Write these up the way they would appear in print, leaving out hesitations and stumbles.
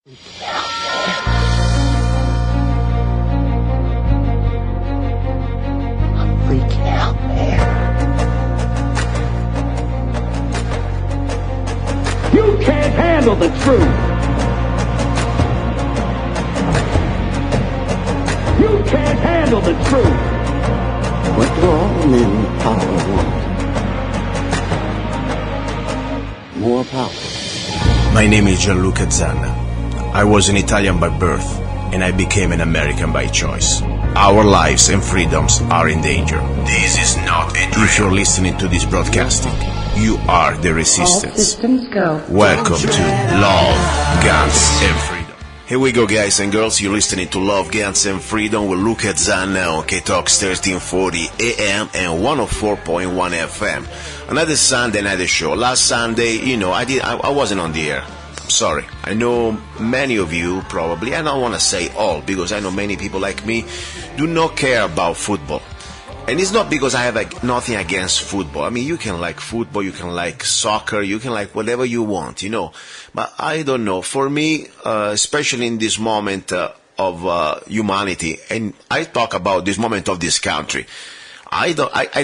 Freaking out, man. You can't handle the truth. You can't handle the truth. What do all men with power want? More power. My name is luca-zanna. I was an Italian by birth, and I became an American by choice. Our lives and freedoms are in danger. This is not a drill. If you're listening to this broadcasting, you are the resistance. All systems go. Welcome to Love, Guns, and Freedom. Here we go, guys and girls. You're listening to Love, Guns, and Freedom with luca-zanna on K-Talks 1340 AM and 104.1 FM. Another Sunday night show. Last Sunday, I wasn't on the air. Sorry. I know many of you probably, I don't want to say all, because I know many people like me do not care about football. And it's not because I have nothing against football. I mean, you can like football, you can like soccer, you can like whatever you want, But I don't know. For me, especially in this moment of humanity, and I talk about this moment of this country, I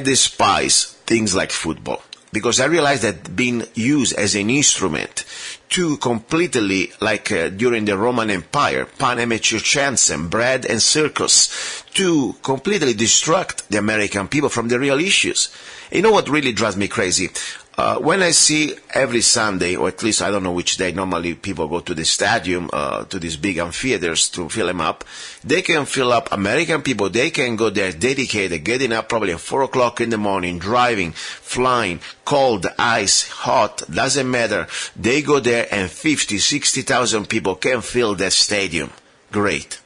despise things like football. Because I realize that being used as an instrument to completely, like during the Roman Empire, pan-amateur chants and bread and circus, to completely distract the American people from the real issues. You know what really drives me crazy? When I see every Sunday, or at least I don't know which day, normally people go to the stadium, to these big amphitheaters to fill them up. They can fill up American people. They can go there dedicated, getting up probably at 4 o'clock in the morning, driving, flying, cold, ice, hot, doesn't matter. They go there and 50, 60,000 people can fill that stadium. Great.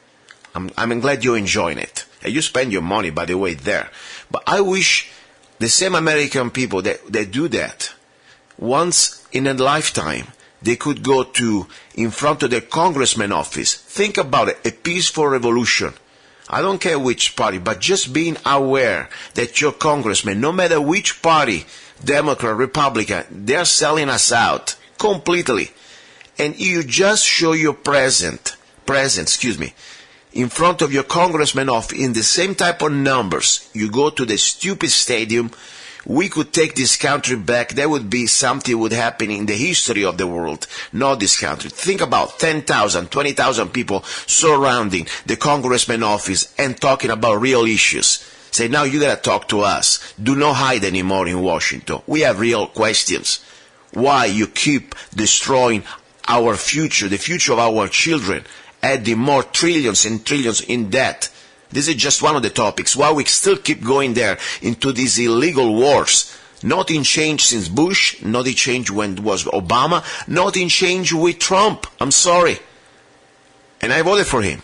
I'm glad you're enjoying it. And you spend your money, by the way, there. But I wish the same American people that do that, once in a lifetime, they could go in front of their congressman office. Think about it, a peaceful revolution. I don't care which party, but just being aware that your congressman, no matter which party, Democrat, Republican, they're selling us out completely. And you just show your presence, in front of your congressman office in the same type of numbers. You go to the stupid stadium. We could take this country back. There would be something would happen in the history of the world, not this country. Think about 10,000, 20,000 people surrounding the congressman office and talking about real issues. Say, now you gotta talk to us. Do not hide anymore in Washington. We have real questions. Why you keep destroying our future, the future of our children, adding more trillions and trillions in debt. This is just one of the topics. Why we still keep going there into these illegal wars. Nothing changed since Bush, nothing changed when it was Obama, nothing changed with Trump. I'm sorry. And I voted for him.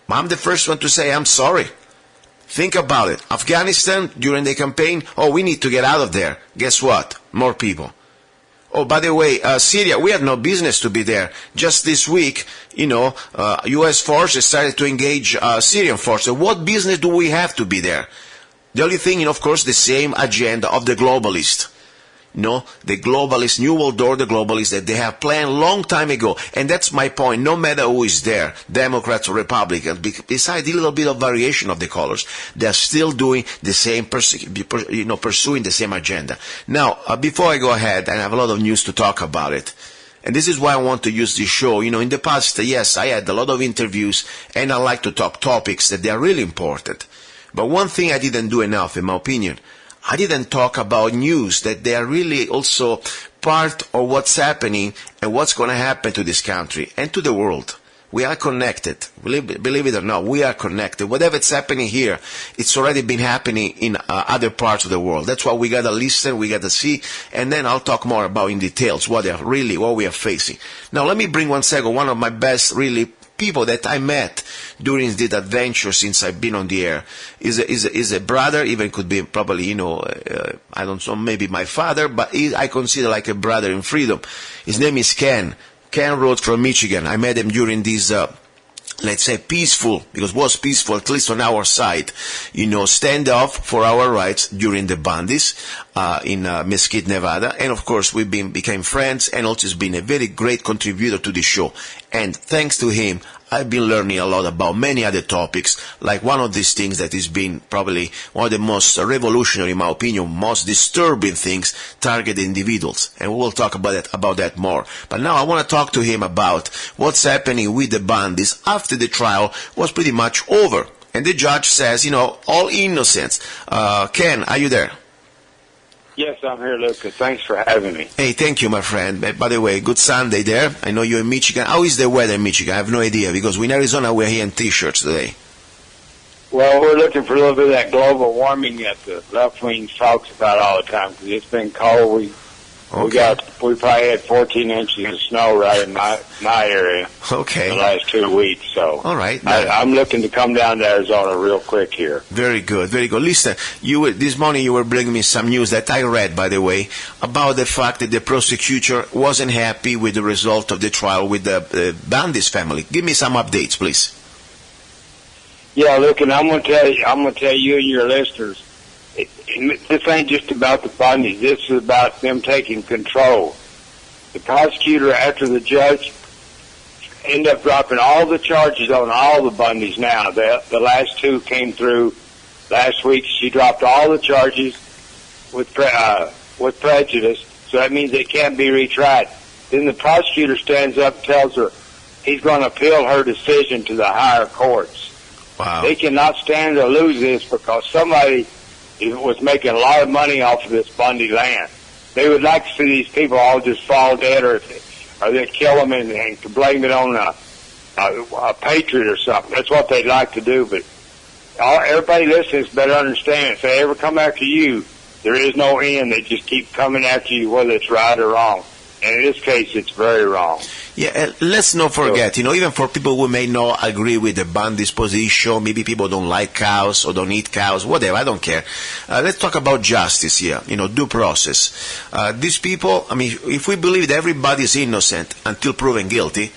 I'm the first one to say I'm sorry. Think about it. Afghanistan, during the campaign, we need to get out of there. Guess what? More people. Oh, by the way, Syria, we have no business to be there. Just this week, U.S. forces started to engage Syrian forces. What business do we have to be there? The only thing, of course, the same agenda of the globalist. The globalist, New World Order globalist that they have planned long time ago. And that's my point. No matter who is there, Democrats or Republicans, besides a little bit of variation of the colors, they are still doing the same, pursuing the same agenda. Now, before I go ahead, and I have a lot of news to talk about it, and this is why I want to use this show. In the past, yes, I had a lot of interviews, and I like to talk topics that they are really important. But one thing I didn't do enough, in my opinion, I didn't talk about news that they are really also part of what's happening and what's going to happen to this country and to the world. We are connected. Believe it or not, we are connected. Whatever is happening here, it's already been happening in other parts of the world. That's why we got to listen, we got to see, and then I'll talk more about in details what we are facing. Now, let me bring one of my best really people that I met during this adventure since I've been on the air is a brother, even could be probably, I don't know, maybe my father, but I consider like a brother in freedom. His name is Ken. Ken wrote from Michigan. I met him during this let's say, peaceful, because it was peaceful, at least on our side, stand off for our rights during the Bundys in Mesquite, Nevada. And of course, we became friends, and also has been a very great contributor to the show. And thanks to him, I've been learning a lot about many other topics, like one of these things that has been probably one of the most revolutionary, in my opinion, most disturbing things, target individuals. And we will talk about that more. But now I want to talk to him about what's happening with the Bundys after the trial was pretty much over. And the judge says, all innocence. Ken, are you there? Yes, I'm here, Luca. Thanks for having me. Hey, thank you, my friend. By the way, good Sunday there. I know you're in Michigan. How is the weather in Michigan? I have no idea, because in Arizona we're here in T-shirts today. Well, we're looking for a little bit of that global warming that the left-wing talks about all the time, because it's been cold. We probably had 14 inches of snow right in my area. Okay. The last 2 weeks. So all right. I'm looking to come down to Arizona real quick here. Very good, very good. Listen, this morning you were bringing me some news that I read, by the way, about the fact that the prosecutor wasn't happy with the result of the trial with the Bundy's family. Give me some updates, please. Yeah, look, and I'm going to tell you and your listeners, this ain't just about the Bundys. This is about them taking control. The prosecutor, after the judge, ended up dropping all the charges on all the Bundys now. The last two came through last week. She dropped all the charges with prejudice, so that means they can't be retried. Then the prosecutor stands up and tells her he's going to appeal her decision to the higher courts. Wow. They cannot stand to lose this because somebody was making a lot of money off of this Bundy land. They would like to see these people all just fall dead, or they kill them and blame it on a patriot or something. That's what they'd like to do. But everybody listening better understand, if they ever come after you, there is no end. They just keep coming after you, whether it's right or wrong. And in this case, it's very wrong. Yeah, let's not forget, even for people who may not agree with the Bundy's position, maybe people don't like cows or don't eat cows, whatever, I don't care. Let's talk about justice here, due process. These people, if we believe that everybody is innocent until proven guilty,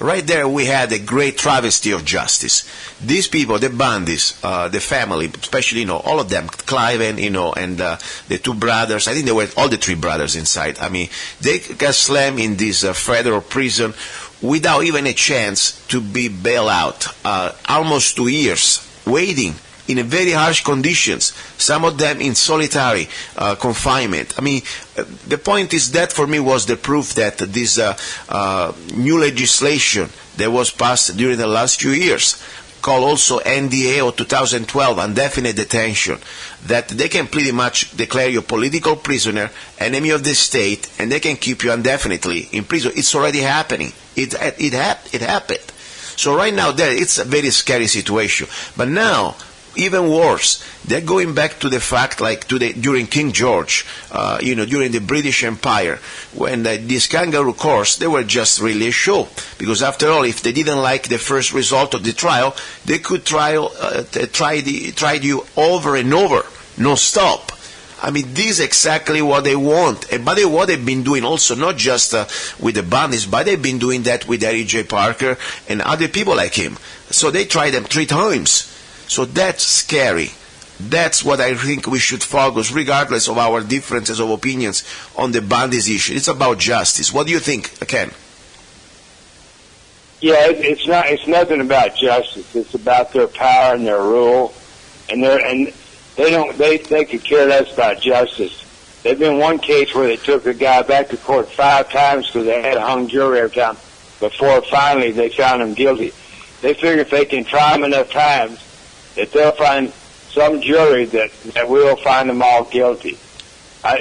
right there we had a great travesty of justice. These people, the Bundys, the family, especially, all of them, Clive and, and the two brothers, I think they were all the three brothers inside. They got slammed in this federal prison without even a chance to be bailed out. Almost 2 years, waiting in very harsh conditions, some of them in solitary confinement. The point is that for me was the proof that this new legislation that was passed during the last few years, called also NDA of 2012, indefinite detention, that they can pretty much declare you a political prisoner, enemy of the state, and they can keep you indefinitely in prison. It's already happening. It happened. So right now it's a very scary situation. But now, even worse, they're going back to the fact during King George, during the British Empire, when these kangaroo courts, they were just really a show. Because after all, if they didn't like the first result of the trial, they could try you over and over, no stop. This is exactly what they want. And by the way, what they've been doing also, not just with the Bundys, but they've been doing that with Harry J. Parker and other people like him. So they tried them 3 times. So that's scary. That's what I think we should focus, regardless of our differences of opinions on the Bundy's issue. It's about justice. What do you think, Ken? Yeah, it's nothing about justice. It's about their power and their rule, and they could care less about justice. There's been one case where they took a guy back to court 5 times because they had a hung jury every time before finally they found him guilty. They figure if they can try him enough times, that they'll find some jury that will find them all guilty.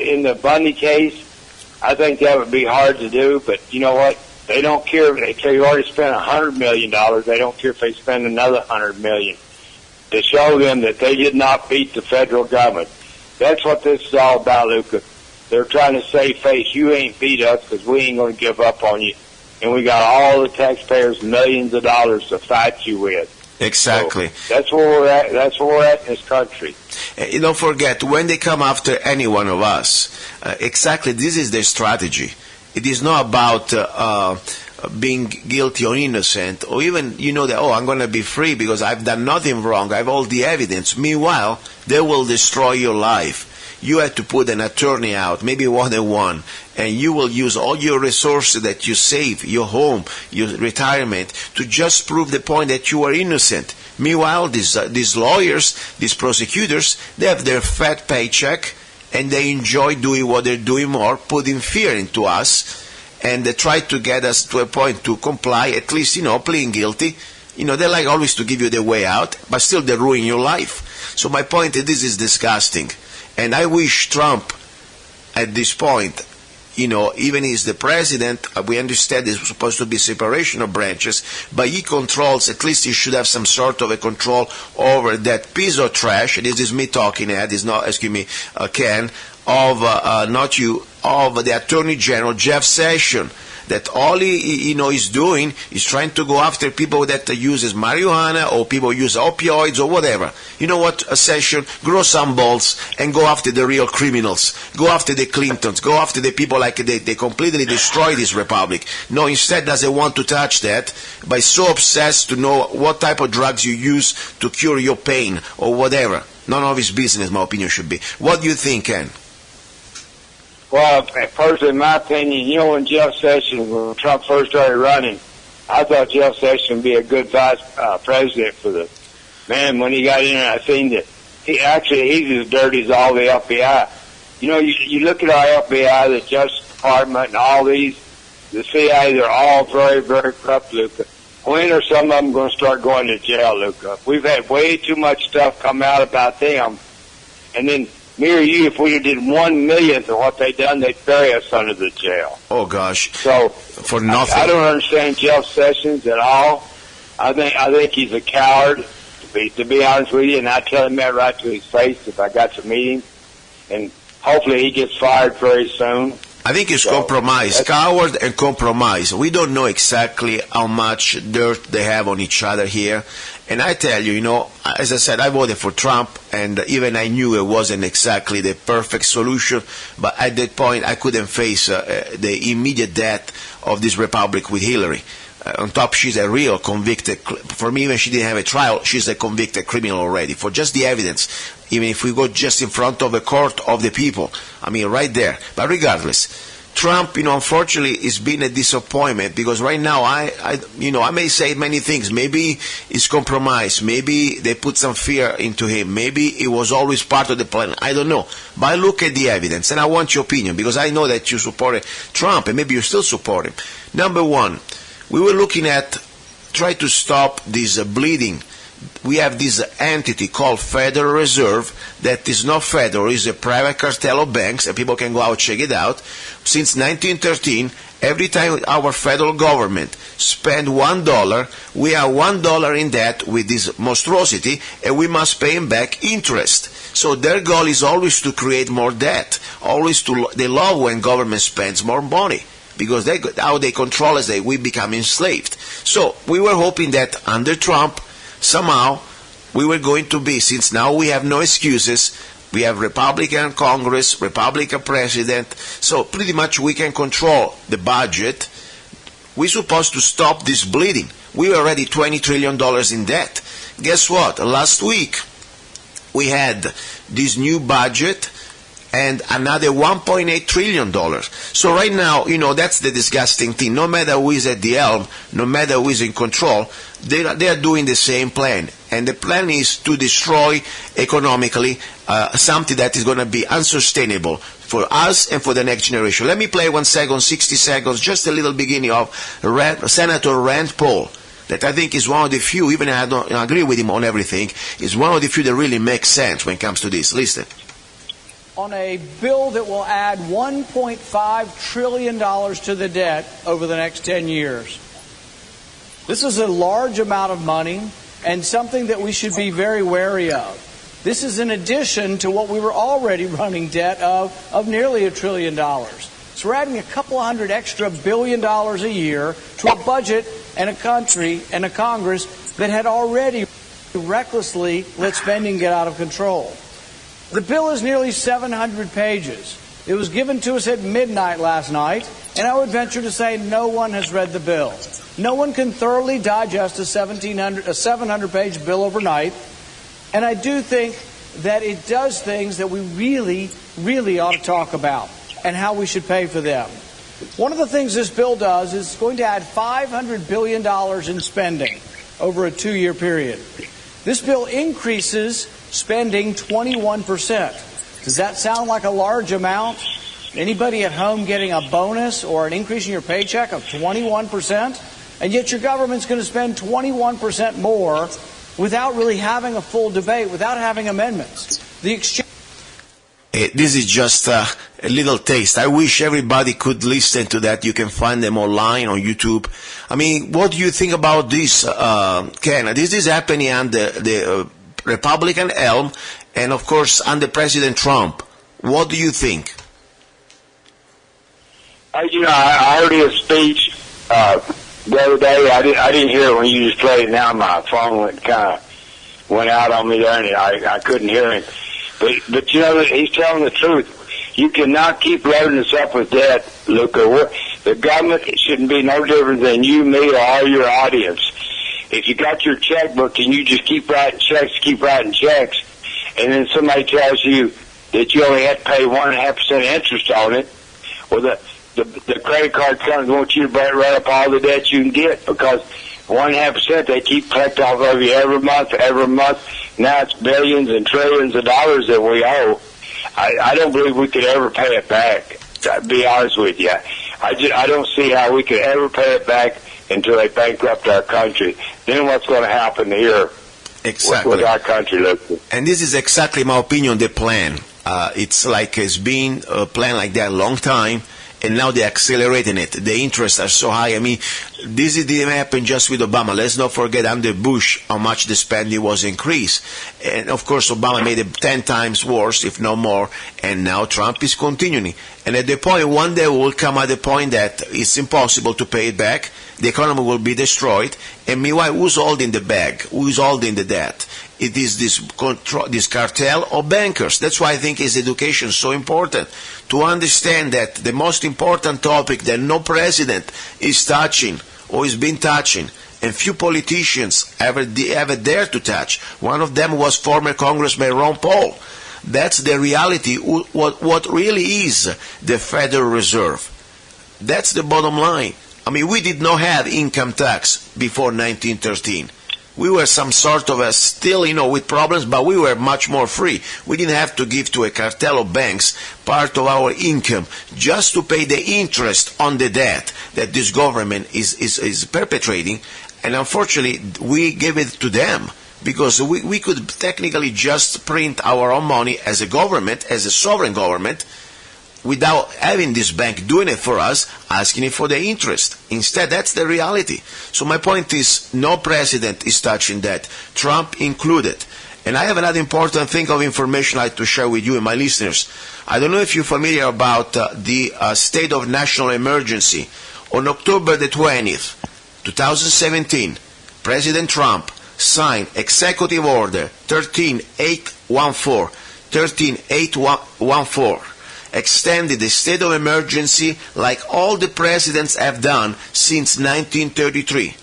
In the Bundy case, I think that would be hard to do, but you know what? They don't care. They already spent $100 million. They don't care if they spend another $100 million to show them that they did not beat the federal government. That's what this is all about, Luca. They're trying to save face. You ain't beat us because we ain't going to give up on you. And we got all the taxpayers millions of dollars to fight you with. Exactly. So that's where we're at. That's where we're at in this country. Don't forget, when they come after any one of us, exactly this is their strategy. It is not about being guilty or innocent, or even you know that, oh, I'm going to be free because I've done nothing wrong, I have all the evidence. Meanwhile, they will destroy your life. You have to put an attorney out, maybe more than one, and you will use all your resources that you save, your home, your retirement, to just prove the point that you are innocent. Meanwhile, these lawyers, these prosecutors, they have their fat paycheck, and they enjoy doing what they're doing more, putting fear into us, and they try to get us to a point to comply, at least, pleading guilty. They like always to give you the way out, but still they ruin your life. So my point is, this is disgusting. And I wish Trump, at this point, even he's the president, we understand there's supposed to be separation of branches, but he controls, at least he should have some sort of a control over that piece of trash. This is me talking, Ed, it's not, excuse me, Ken, of, not you, of the Attorney General, Jeff Sessions, that all he is doing is trying to go after people that uses marijuana or people who use opioids or whatever. You know what, Sessions? Grow some balls and go after the real criminals. Go after the Clintons. Go after the people like they completely destroy this republic. No, instead doesn't want to touch that, but is so obsessed to know what type of drugs you use to cure your pain or whatever. None of his business, my opinion should be. What do you think, Ken? Well, personally, in my opinion, when Jeff Sessions, when Trump first started running, I thought Jeff Sessions would be a good vice president for the man. When he got in there, I seen that he's as dirty as all the FBI. You look at our FBI, the Justice Department, and all these, the CIA, they're all very, very corrupt, Luca. When are some of them going to start going to jail, Luca? We've had way too much stuff come out about them, and then me or you, if we did 1/1,000,000th of what they done, they'd bury us under the jail. Oh gosh! So for nothing. I don't understand Jeff Sessions at all. I think he's a coward. To be honest with you, and I tell him that right to his face if I got to meet him. And hopefully he gets fired very soon. I think it's compromise, coward and compromise. We don't know exactly how much dirt they have on each other here. And I tell you, as I said, I voted for Trump, and even I knew it wasn't exactly the perfect solution. But at that point, I couldn't face the immediate death of this republic with Hillary. On top, she's a real convicted. For me, even she didn't have a trial, she's a convicted criminal already. For just the evidence, even if we go just in front of a court of the people, I mean, right there. But regardless, Trump, unfortunately, is being a disappointment because right now, I may say many things. Maybe it's compromise. Maybe they put some fear into him. Maybe it was always part of the plan. I don't know. But I look at the evidence, and I want your opinion because I know that you supported Trump, and maybe you still support him. Number one, we were looking at try to stop this bleeding. We have this entity called Federal Reserve that is not federal, is a private cartel of banks, and people can go out and check it out. Since 1913, every time our federal government spend $1, we are $1 in debt with this monstrosity, and we must pay them back interest. So their goal is always to create more debt. They love when government spends more money, because how they control us, we become enslaved. So we were hoping that under Trump, somehow we were going to be, since now we have no excuses, we have Republican Congress, Republican President, so pretty much we can control the budget. We're supposed to stop this bleeding. We were already $20 trillion in debt. Guess what? Last week we had this new budget and another $1.8 trillion. So right now, that's the disgusting thing. No matter who is at the helm, no matter who is in control, they are doing the same plan. And the plan is to destroy economically something that is going to be unsustainable for us and for the next generation. Let me play 1 second, 60 seconds, just a little beginning of Senator Rand Paul, that I think is one of the few, even if I don't agree with him on everything, is one of the few that really makes sense when it comes to this. Listen. On a bill that will add $1.5 trillion to the debt over the next 10 years. This is a large amount of money and something that we should be very wary of. This is in addition to what we were already running debt of nearly $1 trillion. So we're adding a couple hundred extra $1 billion a year to a budget and a country and a Congress that had already recklessly let spending get out of control. The bill is nearly 700 pages. It was given to us at midnight last night, and I would venture to say no one has read the bill. No one can thoroughly digest a 700-page bill overnight, and I do think that it does things that we really, really ought to talk about and how we should pay for them. One of the things this bill does is going to add $500 billion in spending over a 2-year period. This bill increases spending 21%. Does that sound like a large amount? Anybody at home getting a bonus or an increase in your paycheck of 21%? And yet your government's going to spend 21% more without really having a full debate, without having amendments. This is just a little taste. I wish everybody could listen to that. You can find them online on YouTube. I mean, what do you think about this, Ken? This is happening under the Republican helm and, of course, under President Trump. What do you think? I heard his speech the other day. I didn't hear it when you just played it. Now my phone went out on me there, and I couldn't hear him. But he's telling the truth. You cannot keep loading us up with debt, Luca. The government shouldn't be no different than you, me, or all your audience. If you got your checkbook and you just keep writing checks, and then somebody tells you that you only have to pay 1.5% interest on it, well, the credit card companies want you to write up all the debt you can get, because 1.5% they keep collecting off of you every month. Now it's billions and trillions of dollars that we owe. I don't believe we could ever pay it back, to be honest with you. I don't see how we could ever pay it back until they bankrupt our country. Then what's going to happen here with our country? Look. And this is exactly my opinion, the plan. It's been planned like that a long time, and now they're accelerating it. The interests are so high. I mean, this didn't happen just with Obama. Let's not forget under Bush how much the spending was increased. And, of course, Obama made it 10 times worse, if not more, and now Trump is continuing. And at the point, one day will come at the point that it's impossible to pay it back, the economy will be destroyed, and meanwhile, who's holding the bag? Who's holding the debt? It is this cartel of bankers. That's why I think is education so important, to understand that the most important topic that no president is touching or has been touching, and few politicians ever dared to touch. One of them was former Congressman Ron Paul. That's the reality, what really is the Federal Reserve. That's the bottom line. I mean, we did not have income tax before 1913. We were some sort of still, with problems, but we were much more free. We didn't have to give to a cartel of banks part of our income just to pay the interest on the debt that this government is perpetrating. And unfortunately, we gave it to them because we could technically just print our own money as a government, as a sovereign government, without having this bank doing it for us, asking it for the interest. Instead, that's the reality. So my point is, no president is touching that, Trump included. And I have another important thing of information I'd like to share with you and my listeners. I don't know if you're familiar about the state of national emergency. On October the 20th, 2017, President Trump signed Executive Order 13814, extended the state of emergency like all the presidents have done since 1933.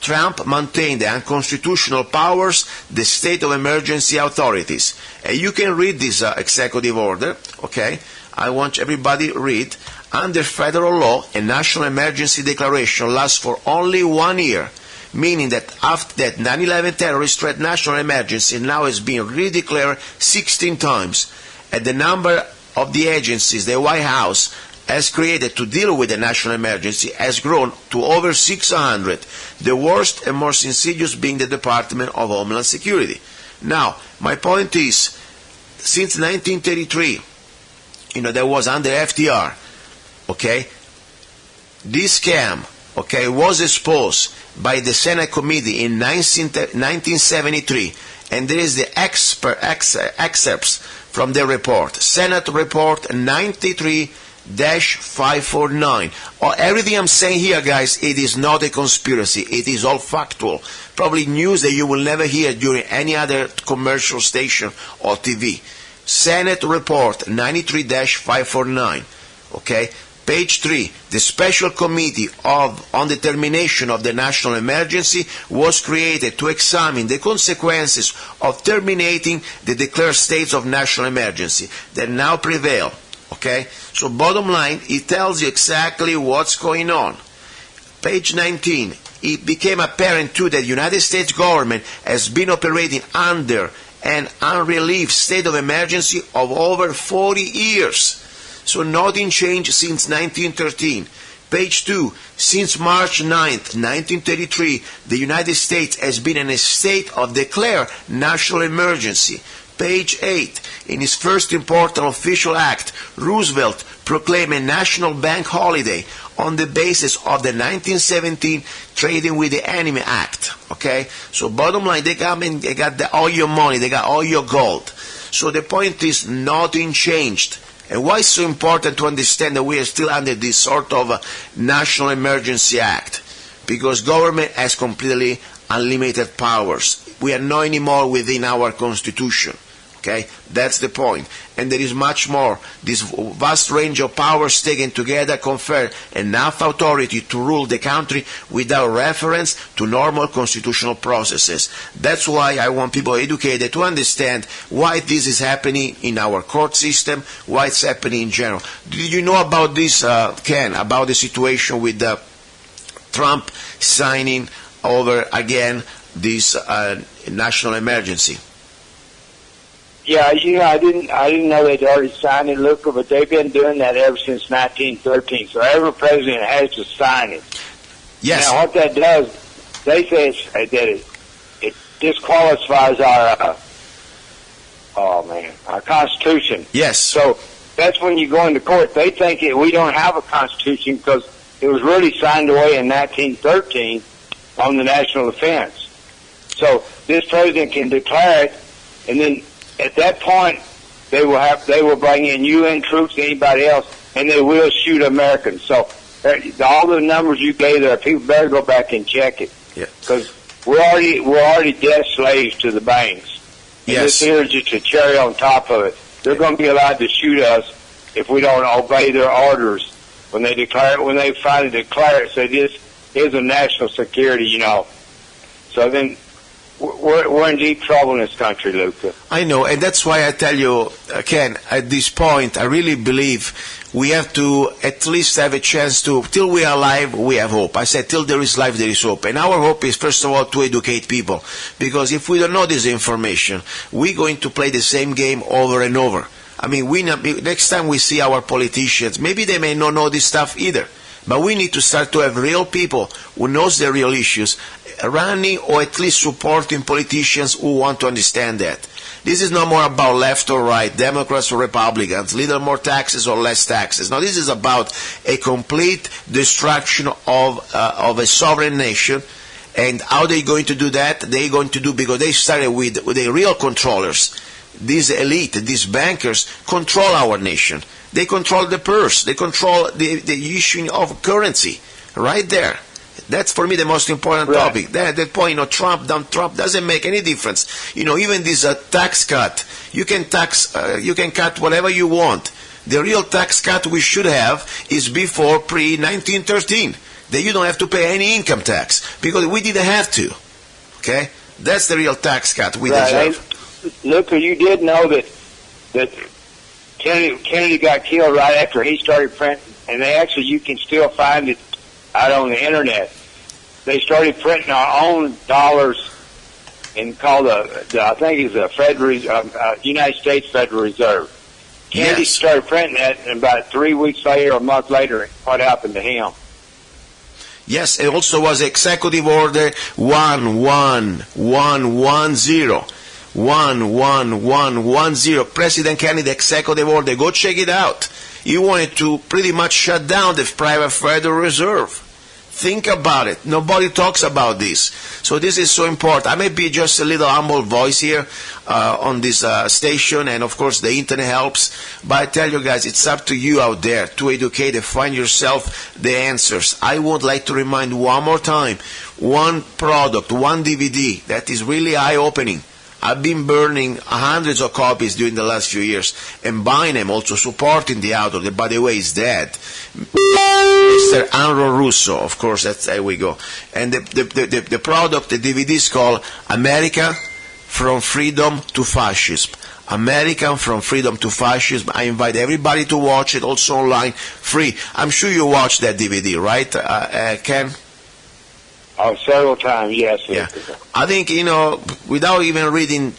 Trump maintained the unconstitutional powers, the state of emergency authorities. And you can read this executive order, okay? I want everybody to read. Under federal law, a national emergency declaration lasts for only 1 year, meaning that after that 9/11 terrorist threat national emergency now has been redeclared 16 times, and the number of the agencies the White House has created to deal with the national emergency has grown to over 600, the worst and most insidious being the Department of Homeland Security. Now, my point is, since 1933, that was under FDR, okay, this scam, okay, was exposed by the Senate Committee in 1973, and there is the excerpts from the report, Senate Report 93-549. Everything I'm saying here, guys, it is not a conspiracy. It is all factual. Probably news that you will never hear during any other commercial station or TV. Senate Report 93-549. Okay? Page 3, the Special Committee on the Termination of the National Emergency was created to examine the consequences of terminating the declared states of national emergency that now prevail. Okay? So bottom line, it tells you exactly what's going on. Page 19, it became apparent too that the United States government has been operating under an unrelieved state of emergency of over 40 years. So nothing changed since 1913. Page 2, since March 9th, 1933, the United States has been in a state of declared national emergency. Page 8, in his first important official act, Roosevelt proclaimed a national bank holiday on the basis of the 1917 Trading with the Enemy Act. Okay? So bottom line, they got all your money, they got all your gold. So the point is, nothing changed. And why it's so important to understand that we are still under this sort of National Emergency Act? Because government has completely unlimited powers. We are not anymore within our Constitution. Okay? That's the point. And there is much more. This vast range of powers taken together confer enough authority to rule the country without reference to normal constitutional processes. That's why I want people educated to understand why this is happening in our court system, why it's happening in general. Did you know about this, Ken, about the situation with Trump signing over again this national emergency? Yeah, I didn't know they'd already signed it, Luca, but they've been doing that ever since 1913. So every president has to sign it. Yes. Now, what that does, they say that it disqualifies our Constitution. Yes. So that's when you go into court. They think that we don't have a Constitution because it was really signed away in 1913 on the national defense. So this president can declare it, and then at that point, they will bring in UN troops, anybody else, and they will shoot Americans. So all the numbers you gave there, people better go back and check it, because we're already dead slaves to the banks. And Yes. this here is just a cherry on top of it. They're going to be allowed to shoot us if we don't obey their orders when they finally declare it. Say this is a national security, So then. We're in deep trouble in this country, Luca. I know, and that's why I tell you, Ken, at this point, I really believe we have to at least have a chance to, till we are alive, we have hope. I said, till there is life, there is hope. And our hope is, first of all, to educate people. Because if we don't know this information, we're going to play the same game over and over. I mean, next time we see our politicians, maybe they may not know this stuff either. But we need to start to have real people who knows the real issues running or at least supporting politicians who want to understand that. This is not more about left or right, Democrats or Republicans, little more taxes or less taxes. No, this is about a complete destruction of a sovereign nation. And how are they going to do that? They're going to do, because they started with the real controllers. This elite, these bankers, control our nation. They control the purse. They control the issuing of currency. Right there. That's for me the most important topic. That point, Trump doesn't make any difference. Even this tax cut, you can cut whatever you want. The real tax cut we should have is before pre-1913. That you don't have to pay any income tax because we didn't have to. Okay, that's the real tax cut we deserve. Look, you did know that Kennedy got killed right after he started printing, and you can still find it out on the internet. They started printing our own dollars and called I think it's the United States Federal Reserve. Kennedy started printing that, and about 3 weeks later, or a month later, what happened to him? Yes, it also was Executive Order 11110. 11110. President Kennedy Executive Order. Go check it out. He wanted to pretty much shut down the private Federal Reserve. Think about it. Nobody talks about this. So this is so important. I may be just a little humble voice here on this station, and of course the internet helps. But I tell you guys, it's up to you out there to educate and find yourself the answers. I would like to remind one more time, one product, one DVD that is really eye-opening. I've been burning hundreds of copies during the last few years and buying them, also supporting the author that, by the way, is dead. Mr. Anro Russo, of course, there we go. And the product, the DVD is called America From Freedom to Fascism. American From Freedom to Fascism. I invite everybody to watch it, also online, free. I'm sure you watched that DVD, right, Ken? Oh, several times, yes. Yeah. I think, without even reading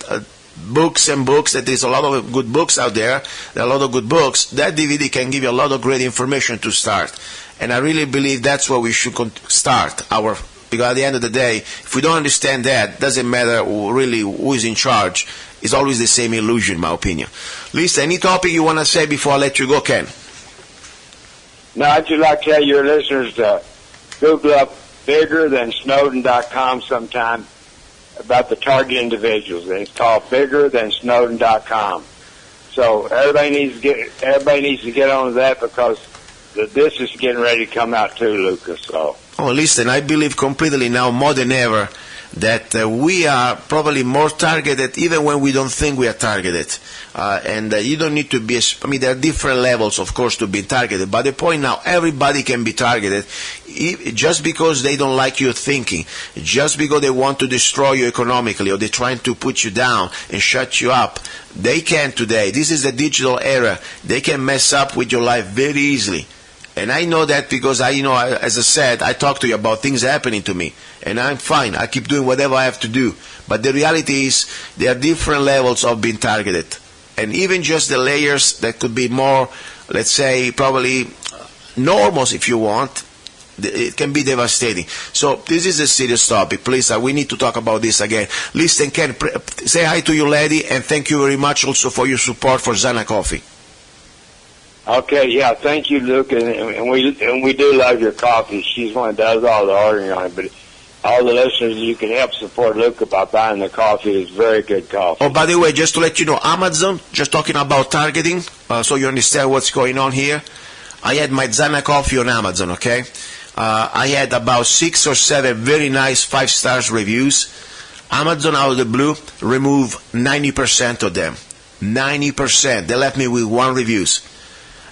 books and books, that there's a lot of good books out there, there are a lot of good books, that DVD can give you a lot of great information to start. And I really believe that's where we should start because at the end of the day, if we don't understand that, doesn't matter really who is in charge. It's always the same illusion, in my opinion. Lisa, any topic you want to say before I let you go, Ken? No, I'd just like to tell your listeners to Google up biggerthansnowden.com sometime about the target individuals. And it's called biggerthansnowden.com. So everybody needs to get on that because this is getting ready to come out too, Lucas. So. Oh, listen, I believe completely now more than ever that we are probably more targeted even when we don't think we are targeted. And you don't need to be, there are different levels, of course, to be targeted. But the point now, everybody can be targeted just because they don't like your thinking, just because they want to destroy you economically or they're trying to put you down and shut you up. They can today. This is the digital era. They can mess up with your life very easily. And I know that because as I said, I talk to you about things happening to me. And I'm fine. I keep doing whatever I have to do. But the reality is there are different levels of being targeted. And even just the layers that could be more, let's say, probably normals if you want, it can be devastating. So this is a serious topic. Please, we need to talk about this again. Listen, Ken, say hi to your lady and thank you very much also for your support for Zanna Coffee. Okay, yeah, thank you, Luke, and we do love your coffee. She's one that does all the ordering on it, but all the listeners, you can help support Luca by buying the coffee. It's very good coffee. Oh, by the way, just to let you know, Amazon, just talking about targeting, so you understand what's going on here. I had my Zanna coffee on Amazon, okay? I had about 6 or 7 very nice 5-star reviews. Amazon, out of the blue, removed 90% of them. 90%. They left me with 1 reviews.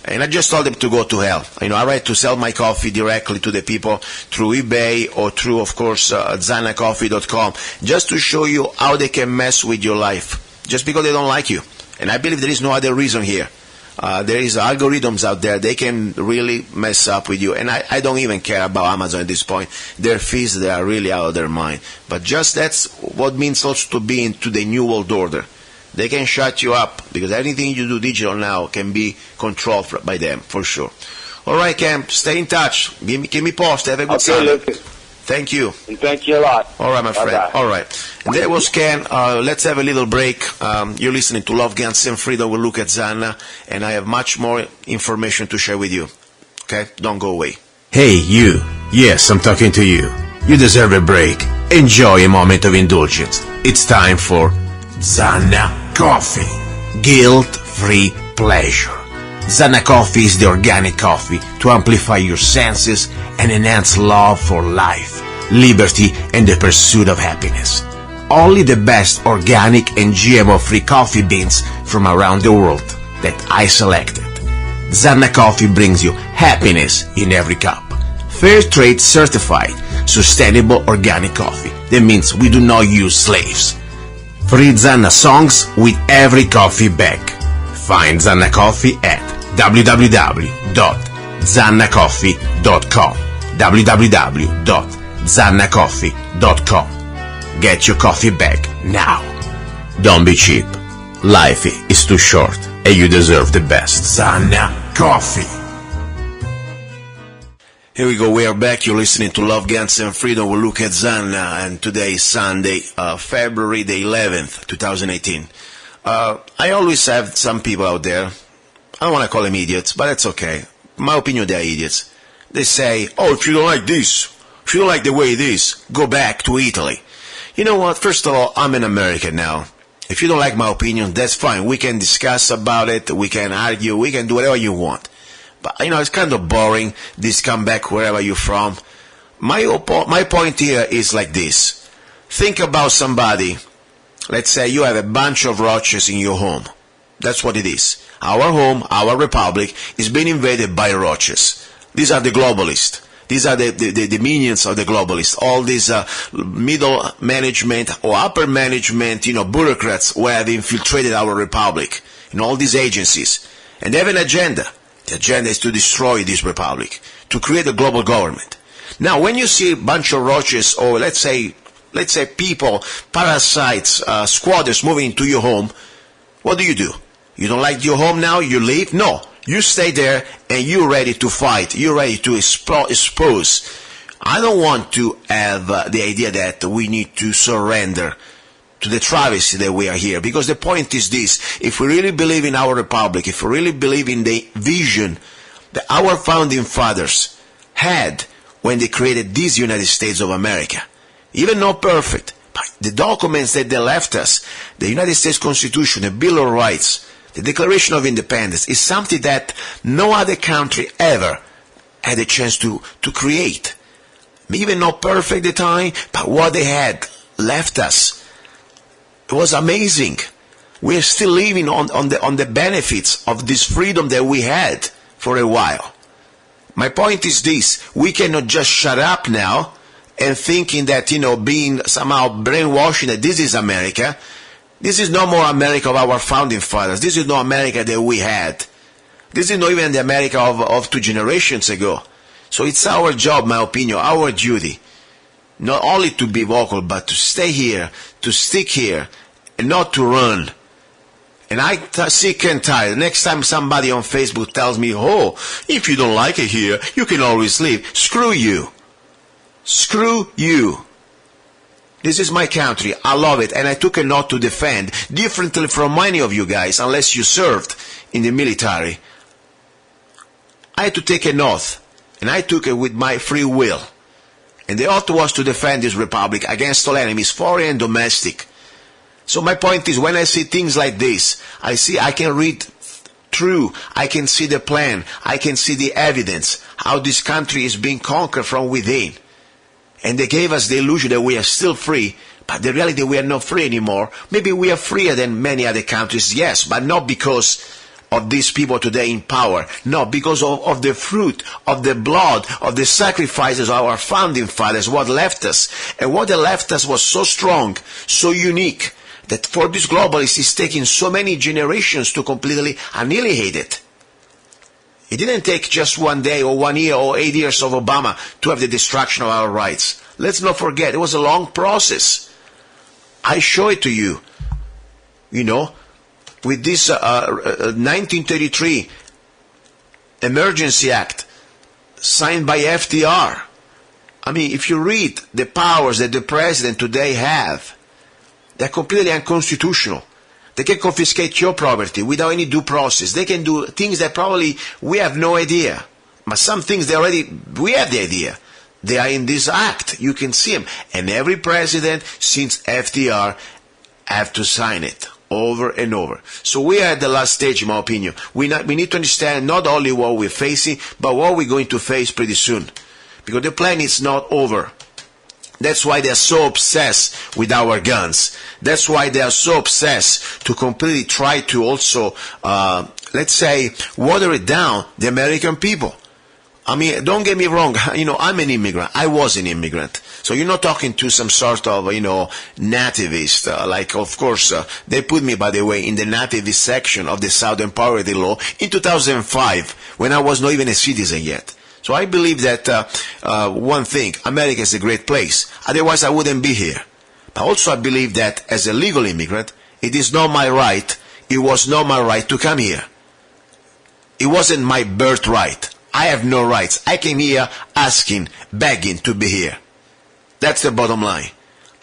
And I just told them to go to hell. I like to sell my coffee directly to the people through eBay or through, of course, zannacoffee.com, just to show you how they can mess with your life, just because they don't like you. And I believe there is no other reason here. There is algorithms out there. They can really mess up with you. And I don't even care about Amazon at this point. Their fees, they are really out of their mind. But just that's what means also to be into the new world order. They can shut you up because anything you do digital now can be controlled by them, for sure. All right, Cam, stay in touch. Give me post. Have a good time. Lucas. Thank you. And thank you a lot. All right, my friend. Bye-bye. All right. And there was Ken. Let's have a little break. You're listening to Love, Guns, and Freedom with luca-zanna, and I have much more information to share with you. Okay? Don't go away. Hey, you. Yes, I'm talking to you. You deserve a break. Enjoy a moment of indulgence. It's time for Zanna Coffee. Guilt-free pleasure. Zanna Coffee is the organic coffee to amplify your senses and enhance love for life, liberty, and the pursuit of happiness. Only the best organic and GMO-free coffee beans from around the world that I selected. Zanna Coffee brings you happiness in every cup. Fair trade certified, sustainable organic coffee. That means we do not use slaves. Free Zanna songs with every coffee bag. Find Zanna Coffee at www.zannacoffee.com. www.zannacoffee.com. Get your coffee bag now. Don't be cheap. Life is too short and you deserve the best. Zanna Coffee. Here we go, we are back. You're listening to Love, Guns, and Freedom with luca-zanna, and today is Sunday, February the 11th, 2018. I always have some people out there, I don't want to call them idiots, but that's okay. In my opinion, they're idiots. They say, oh, if you don't like this, if you don't like the way it is, go back to Italy. You know what? First of all, I'm an American now. If you don't like my opinion, that's fine. We can discuss about it, we can argue, we can do whatever you want. But, it's kind of boring, this come back wherever you're from. My point here is like this. Think about somebody let's say you have a bunch of roaches in your home. That's what it is. Our home, our republic, is being invaded by roaches. These are the globalists. These are the minions of the globalists. All these middle management or upper management, bureaucrats who have infiltrated our republic in all these agencies. And they have an agenda. The agenda is to destroy this republic, to create a global government. Now, when you see a bunch of roaches, or let's say people, parasites, squatters moving into your home, what do? You don't like your home now? You leave? No. You stay there and you're ready to fight. You're ready to expose. I don't want to have the idea that we need to surrender to the travesty that we are here. Because the point is this. If we really believe in our republic, if we really believe in the vision that our founding fathers had when they created this United States of America, even not perfect, but the documents that they left us, the United States Constitution, the Bill of Rights, the Declaration of Independence, is something that no other country ever had a chance to create. Even not perfect at the time, but what they had left us, it was amazing. We are still living on the benefits of this freedom that we had for a while. My point is this: we cannot just shut up now and thinking that, being somehow brainwashing that this is America. This is no more America of our founding fathers. This is no America that we had. This is not even the America of 2 generations ago. So it's our job, my opinion, our duty, not only to be vocal, but to stay here, to stick here, and not to run. And I sick and tired. Next time somebody on Facebook tells me, oh, if you don't like it here, you can always leave. Screw you. Screw you. This is my country. I love it, and I took an oath to defend, differently from many of you guys, unless you served in the military. I had to take an oath, and I took it with my free will. And the oath was to defend this republic against all enemies, foreign and domestic. So my point is, when I see things like this, I can read through, I can see the plan, I can see the evidence, how this country is being conquered from within. And they gave us the illusion that we are still free, but the reality we are not free anymore. Maybe we are freer than many other countries, yes, but not because of these people today in power. No, because of the fruit, of the blood, of the sacrifices of our founding fathers, what left us. And what they left us was so strong, so unique, that for this globalist it's taking so many generations to completely annihilate it. It didn't take just 1 day or 1 year or 8 years of Obama to have the destruction of our rights. Let's not forget, it was a long process. I show it to you. With this 1933 Emergency Act signed by FDR. I mean, if you read the powers that the president today have, they're completely unconstitutional. They can confiscate your property without any due process. They can do things that probably we have no idea. But some things we have the idea. They are in this act. You can see them. And every president since FDR have to sign it over and over. So we are at the last stage, in my opinion. We need to understand not only what we're facing, but what we're going to face pretty soon. Because the plan is not over. That's why they are so obsessed with our guns. That's why they are so obsessed to completely try to also, let's say, water it down, the American people. I mean, don't get me wrong, I'm an immigrant. I was an immigrant. So you're not talking to some sort of, nativist. Of course, they put me, by the way, in the nativist section of the Southern Poverty Law in 2005, when I was not even a citizen yet. So I believe that, one thing, America is a great place. Otherwise, I wouldn't be here. But also I believe that as a legal immigrant, it is not my right, it was not my right to come here. It wasn't my birthright. I have no rights. I came here asking, begging to be here. That's the bottom line.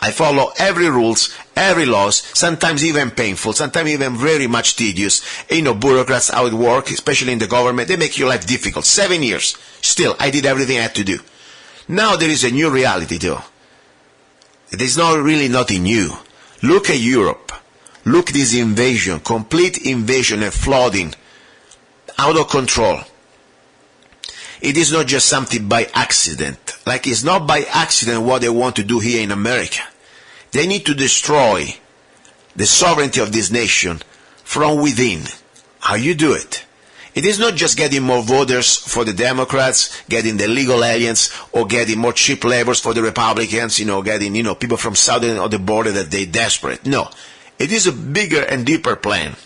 I follow every rules, every laws, sometimes even painful, sometimes even very much tedious. Bureaucrats, how it works, especially in the government, they make your life difficult. 7 years. Still, I did everything I had to do. Now there is a new reality, though. It is not really nothing new. Look at Europe. Look at this invasion, complete invasion and flooding, out of control. It is not just something by accident. Like it's not by accident what they want to do here in America. They need to destroy the sovereignty of this nation from within. How you do it? It is not just getting more voters for the Democrats, getting the legal aliens, or getting more cheap labors for the Republicans, getting, people from southern of the border that they're desperate. No. It is a bigger and deeper plan.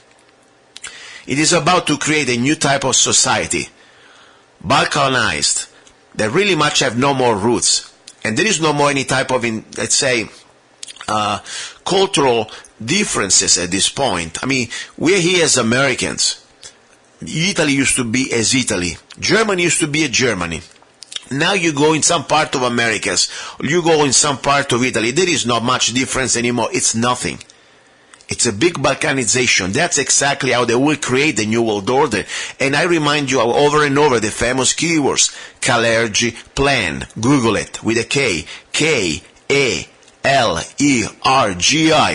It is about to create a new type of society, Balkanized, that really much have no more roots. And there is no more any type of, let's say, cultural differences at this point. I mean, we're here as Americans. Italy used to be as Italy. Germany used to be as Germany. Now you go in some part of Americas, you go in some part of Italy, there is not much difference anymore. It's nothing. It's a big Balkanization. That's exactly how they will create the New World Order. And I remind you over and over the famous keywords. Kalergi Plan. Google it with a K. K-A-L-E-R-G-I.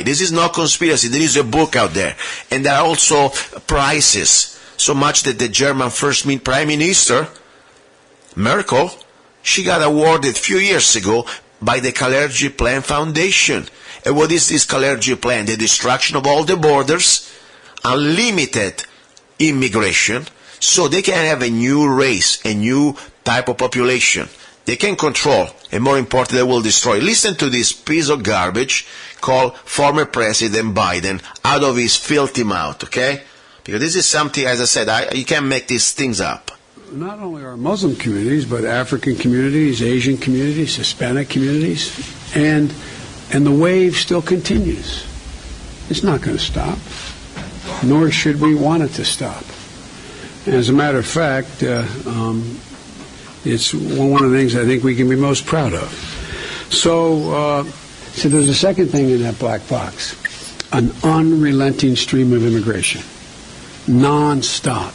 This is not conspiracy. There is a book out there. And there are also prizes. So much that the German first Prime Minister, Merkel, she got awarded a few years ago by the Kalergi Plan Foundation. And what is this Kalergi Plan? The destruction of all the borders, unlimited immigration, so they can have a new race, a new type of population. They can control, and more importantly, they will destroy. Listen to this piece of garbage called former President Biden out of his filthy mouth, okay? Because this is something, as I said, you can't make these things up. Not only our Muslim communities, but African communities, Asian communities, Hispanic communities, and the wave still continues. It's not going to stop, nor should we want it to stop. As a matter of fact, it's one of the things I think we can be most proud of. So there's a second thing in that black box, an unrelenting stream of immigration. Non-stop.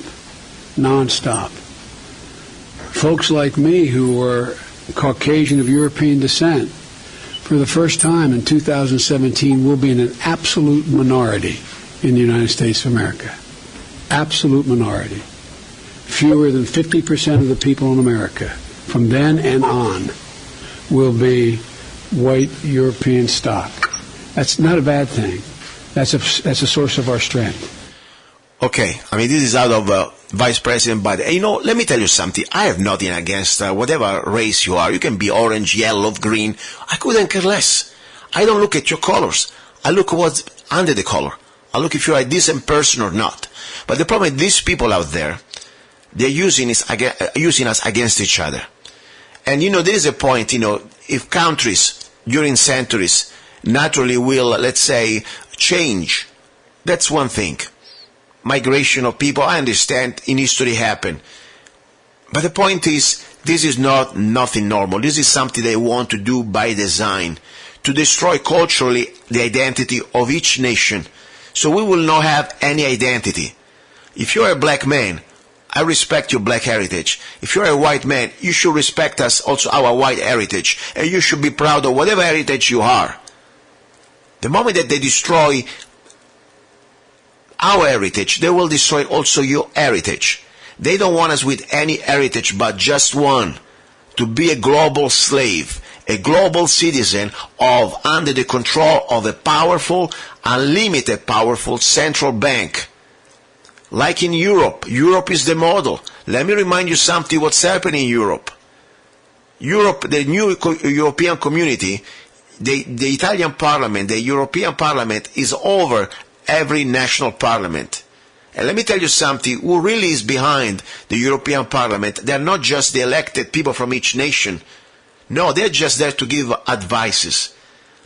Folks like me who were Caucasian of European descent, for the first time in 2017, will be in an absolute minority in the United States of America. Absolute minority. Fewer than 50% of the people in America, from then and on, will be white European stock. That's not a bad thing. That's a source of our strength. Okay, I mean, this is out of Vice President Biden. Let me tell you something. I have nothing against whatever race you are. You can be orange, yellow, green. I couldn't care less. I don't look at your colors. I look at what's under the color. I look if you're a decent person or not. But the problem is these people out there, they're using us against each other. And, there is a point, if countries during centuries naturally will, let's say, change, that's one thing. Migration of people, I understand in history happened. But the point is, this is nothing normal. This is something they want to do by design, to destroy culturally the identity of each nation. So we will not have any identity. If you're a black man, I respect your black heritage. If you're a white man, you should respect us also our white heritage. And you should be proud of whatever heritage you are. The moment that they destroy our heritage, they will destroy also your heritage. They don't want us with any heritage but just one, to be a global slave, a global citizen under the control of a powerful, unlimited powerful central bank. Like in Europe. Europe is the model. Let me remind you something what's happening in Europe. Europe, the new European community, the Italian parliament, the European parliament is over every national parliament. And let me tell you something, who really is behind the European Parliament? They're not just the elected people from each nation. No, they're just there to give advices.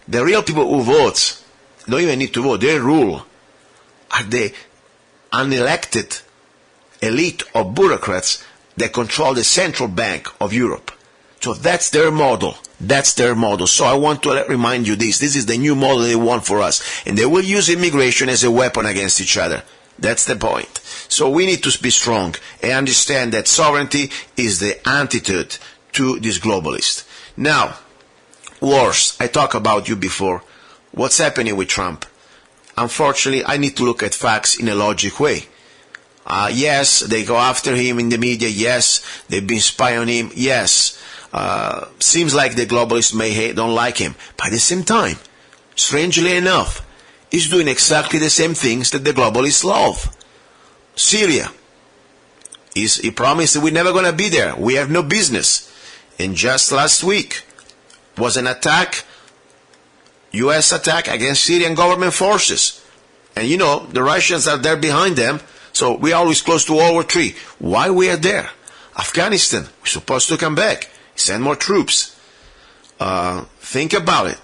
The real people who vote don't even need to vote, they rule. Are the unelected elite of bureaucrats that control the central bank of Europe. So that's their model. That's their model. So I want to remind you this. This is the new model they want for us. And they will use immigration as a weapon against each other. That's the point. So we need to be strong and understand that sovereignty is the antidote to this globalist. Now, wars. I talked about you before. What's happening with Trump? Unfortunately, I need to look at facts in a logic way. Yes, they go after him in the media. Yes, they've been spying on him. Yes, seems like the globalists don't like him. But at the same time, strangely enough, is doing exactly the same things that the globalists love. Syria. He promised that we're never going to be there. We have no business. And just last week was an attack, U.S. attack against Syrian government forces. And you know, the Russians are there behind them, so we're always close to World War III. Why we are there? Afghanistan, we're supposed to come back, send more troops. Think about it.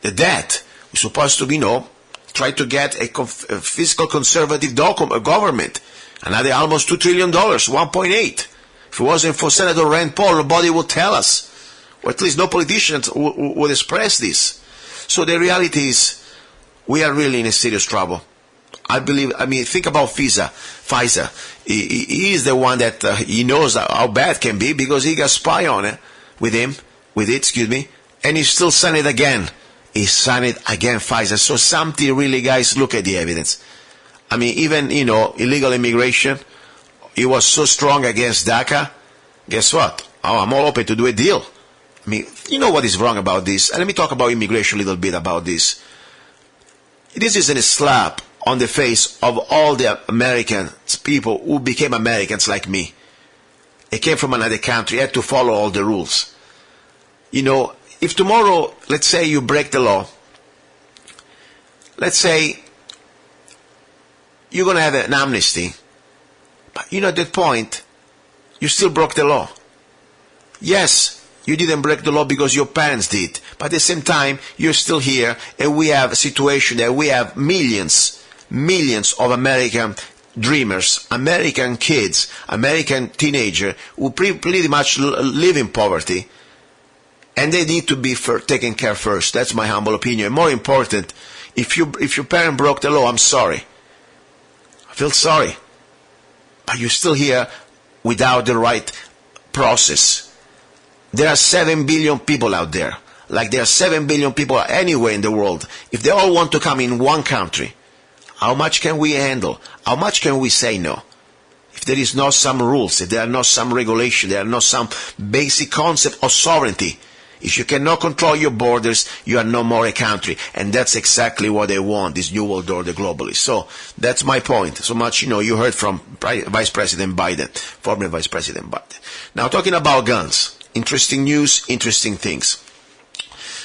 The debt, we're supposed to, try to get a fiscal conservative government. Another almost $2 trillion, 1.8. If it wasn't for Senator Rand Paul, nobody would tell us. Or at least no politicians would express this. So the reality is, we are really in a serious trouble. Think about Pfizer. He is the one that he knows how bad it can be because he got spy on it with it, and he still signed it again. He signed it again, Pfizer. So something really, guys, look at the evidence. Even, illegal immigration, he was so strong against DACA. Guess what? I'm all open to do a deal. You know what is wrong about this? And let me talk about immigration a little bit about this. This is a slap on the face of all the American people who became Americans like me. They came from another country, had to follow all the rules. If tomorrow, let's say you break the law, let's say you're going to have an amnesty, but at that point, you still broke the law. Yes, you didn't break the law because your parents did, but at the same time, you're still here, and we have a situation that we have millions of American dreamers, American kids, American teenagers who pretty much live in poverty, and they need to be taken care first. That's my humble opinion. More important, if your parent broke the law, I'm sorry. I feel sorry. But you're still here without the right process. There are 7 billion people out there. Like there are 7 billion people anywhere in the world. If they all want to come in one country, how much can we handle? How much can we say no? If there is not some rules, if there are not some regulation, there are not some basic concept of sovereignty. If you cannot control your borders, you are no more a country. And that's exactly what they want, this New World Order globally. So that's my point. So much, you heard from Vice President Biden, former Vice President Biden. Now talking about guns. Interesting news, interesting things.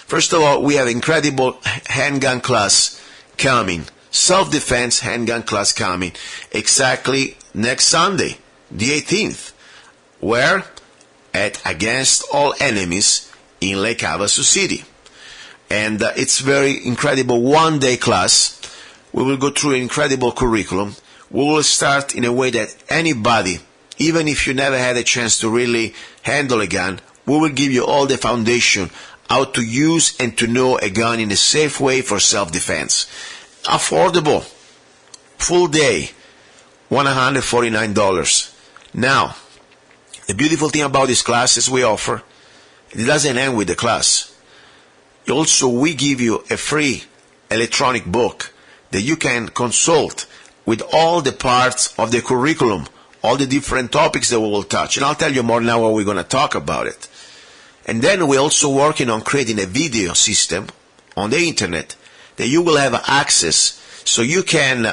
First of all, we have incredible handgun class coming. Self-defense handgun class coming exactly next Sunday, the 18th. Where? At Against All Enemies in Lake Havasu City. And it's very incredible one-day class. We will go through an incredible curriculum. We will start in a way that anybody, even if you never had a chance to really handle a gun, we will give you all the foundation how to use and to know a gun in a safe way for self-defense. Affordable, full day, $149. Now, the beautiful thing about this class is we offer, it doesn't end with the class. Also, we give you a free electronic book that you can consult with all the parts of the curriculum, all the different topics that we will touch. And I'll tell you more now what we're going to talk about it. And then we're also working on creating a video system on the internet that you will have access, so you can,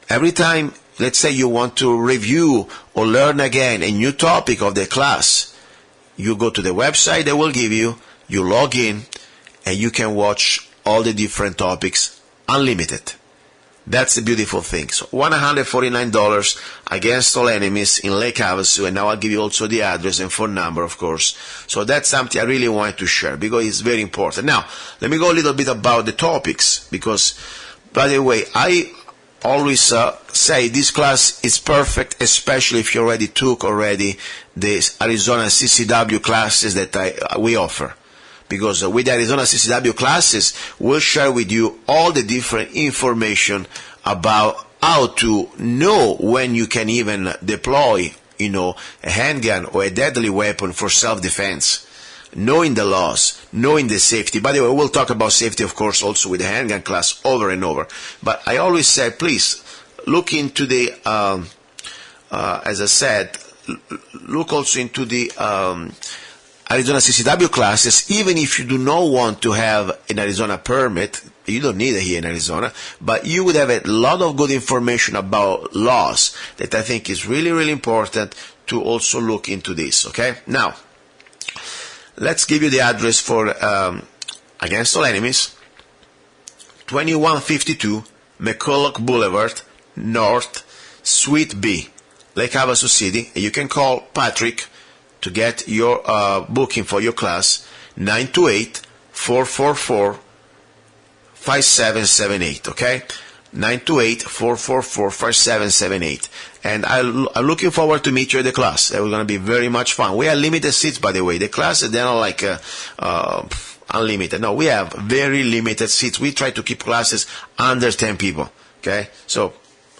every time, let's say you want to review or learn again a new topic of the class, you go to the website they will give you, you log in, and you can watch all the different topics unlimited. That's the beautiful thing. So $149 Against All Enemies in Lake Havasu, and now I'll give you also the address and phone number, of course. So that's something I really wanted to share because it's very important. Now, let me go a little bit about the topics because, by the way, I always say this class is perfect, especially if you already took the Arizona CCW classes that we offer. Because with the Arizona CCW classes, we'll share with you all the different information about how to know when you can even deploy, a handgun or a deadly weapon for self-defense. Knowing the laws, knowing the safety. By the way, we'll talk about safety, of course, also with the handgun class over and over. But I always say, please, look into the, as I said, look also into the Arizona CCW classes, even if you do not want to have an Arizona permit. You don't need it here in Arizona, but you would have a lot of good information about laws that I think is really, really important to also look into this, okay? Now, let's give you the address for Against All Enemies, 2152 McCulloch Boulevard, North, Suite B, Lake Havasu City. And you can call Patrick to get your booking for your class, 928-444-5778, okay? 928-444-5778. And I'm looking forward to meet you at the class. It's going to be very much fun. We have limited seats, by the way. The classes, they're not like unlimited. No, we have very limited seats. We try to keep classes under 10 people, okay? So,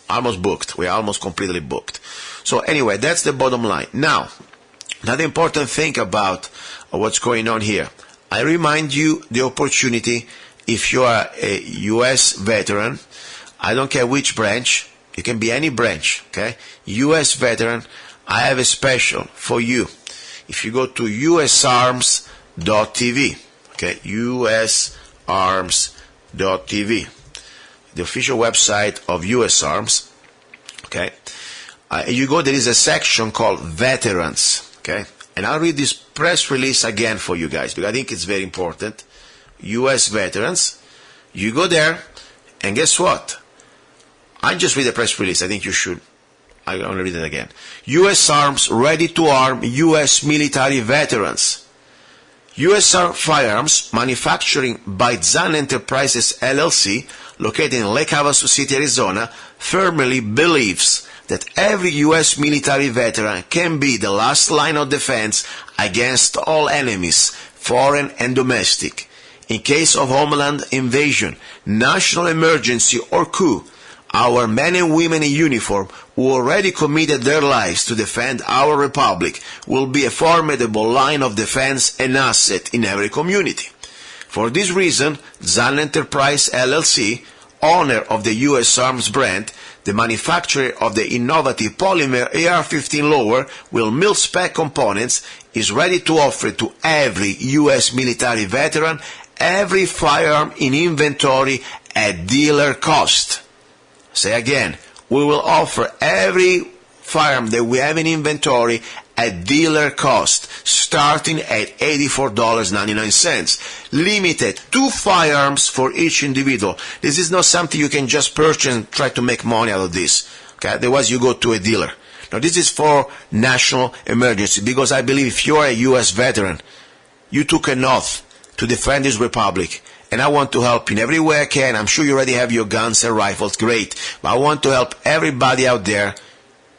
almost booked. We are almost completely booked. So, anyway, that's the bottom line. Now, another important thing about what's going on here. I remind you the opportunity, if you are a U.S. veteran, I don't care which branch, it can be any branch, okay? U.S. veteran, I have a special for you. If you go to usarms.tv, okay, usarms.tv, the official website of U.S. Arms, okay? You go, there is a section called Veterans, okay? And I'll read this press release again for you guys, because I think it's very important. U.S. Veterans, you go there, and guess what? I just read the press release. I think you should. I'm going to read it again. U.S. Arms ready to arm U.S. military veterans. U.S. Firearms Manufacturing by Zanna Enterprises, LLC, located in Lake Havasu City, Arizona, firmly believes that every U.S. military veteran can be the last line of defense against all enemies, foreign and domestic. In case of homeland invasion, national emergency, or coup, our men and women in uniform who already committed their lives to defend our republic will be a formidable line of defense and asset in every community. For this reason, Zanna Enterprise LLC, owner of the U.S. Arms brand, the manufacturer of the innovative polymer AR-15 lower with mil-spec components, is ready to offer to every U.S. military veteran every firearm in inventory at dealer cost. Say again, we will offer every firearm that we have in inventory at dealer cost, starting at $84.99. Limited 2 firearms for each individual. This is not something you can just purchase and try to make money out of this. Okay? Otherwise, you go to a dealer. Now, this is for national emergency, because I believe if you are a U.S. veteran, you took an oath to defend this republic. And I want to help in every way I can. I'm sure you already have your guns and rifles, great. But I want to help everybody out there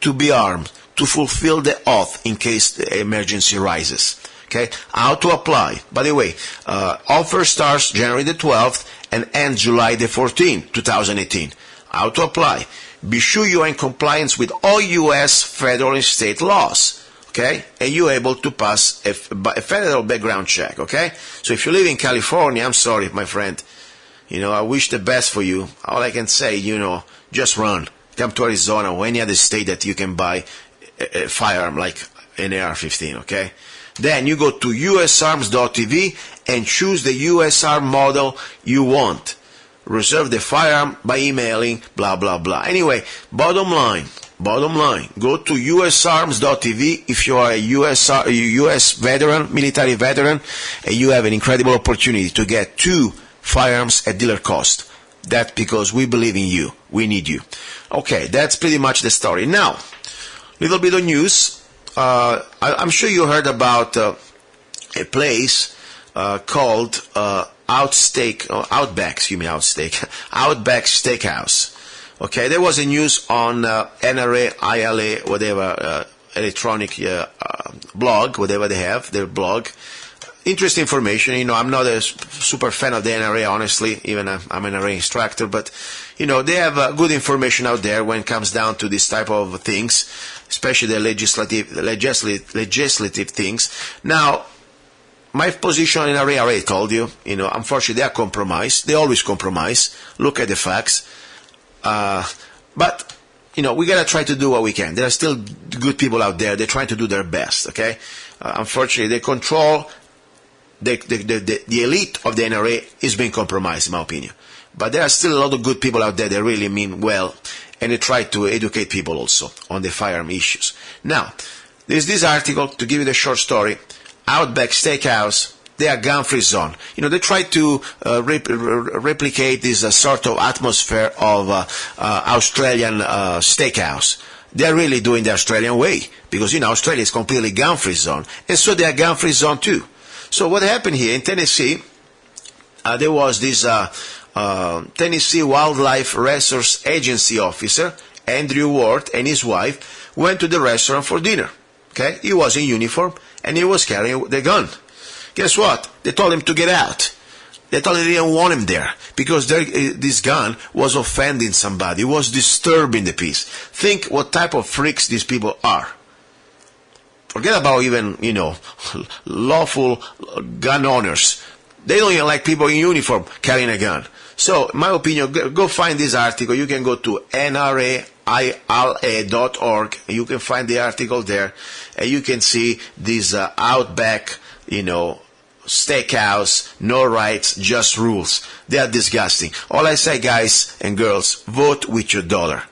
to be armed, to fulfill the oath in case the emergency rises. Okay? How to apply? By the way, offer starts January the 12th and ends July the 14th, 2018. How to apply? Be sure you are in compliance with all U.S. federal and state laws. Okay, and you're able to pass a federal background check, okay? So if you live in California, I'm sorry, my friend. I wish the best for you. All I can say, just run. Come to Arizona or any other state that you can buy a firearm like an AR-15, okay? Then you go to usarms.tv and choose the USR model you want. Reserve the firearm by emailing, blah, blah, blah. Anyway, bottom line, go to usarms.tv if you are a US veteran, military veteran, and you have an incredible opportunity to get 2 firearms at dealer cost. That's because we believe in you. We need you. Okay, that's pretty much the story. Now, little bit of news. I'm sure you heard about a place called Outback Steakhouse. Okay, there was a news on NRA, ILA, whatever, electronic blog, whatever they have, their blog. Interesting information. I'm not a super fan of the NRA, honestly. Even I'm an NRA instructor, but they have good information out there when it comes down to this type of things, especially the legislative things. Now, my position on NRA, I already told you. Unfortunately, they are compromised. They always compromise. Look at the facts. But, we gotta try to do what we can. There are still good people out there. They're trying to do their best, okay? unfortunately, they control the elite of the NRA is being compromised, in my opinion. But there are still a lot of good people out there that really mean well, and they try to educate people also on the firearm issues. Now, there's this article, to give you the short story, Outback Steakhouse, they are gun-free zone. They try to replicate this sort of atmosphere of Australian steakhouse. They're really doing the Australian way, because, Australia is completely gun-free zone, and so they are gun-free zone too. So what happened here in Tennessee, there was this Tennessee Wildlife Resource Agency officer, Andrew Ward, and his wife went to the restaurant for dinner. Okay, he was in uniform and he was carrying the gun. Guess what? They told him to get out. They told him they didn't want him there because this gun was offending somebody. It was disturbing the peace. Think what type of freaks these people are. Forget about even, lawful gun owners. They don't even like people in uniform carrying a gun. So, in my opinion, go find this article. You can go to nraila.org. You can find the article there, and you can see this Outback, steakhouse, no rights, just rules. They are disgusting. All I say, guys and girls, vote with your dollar.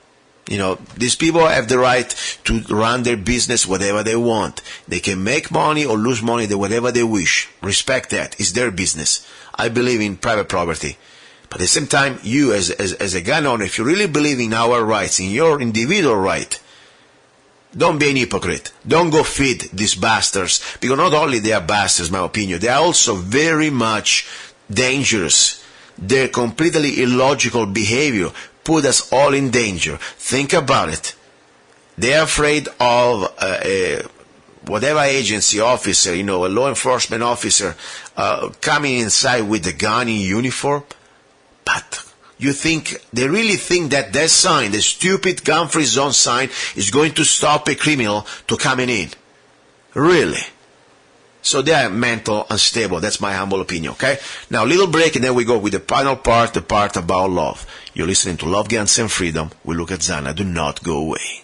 These people have the right to run their business whatever they want. They can make money or lose money whatever they wish. Respect that. It's their business. I believe in private property. But at the same time, you as a gun owner, if you really believe in our rights, in your individual right, don't be an hypocrite. Don't go feed these bastards. Because not only they are bastards, in my opinion, they are also very much dangerous. Their completely illogical behavior put us all in danger. Think about it. They are afraid of whatever agency officer, a law enforcement officer, coming inside with a gun in uniform. But they really think that sign, the stupid gun-free zone sign, is going to stop a criminal to coming in? Really? So they are mental unstable. That's my humble opinion, okay? Now, little break, and then we go with the final part, the part about love. You're listening to Love, Guns, and Freedom with luca-zanna. Do not go away.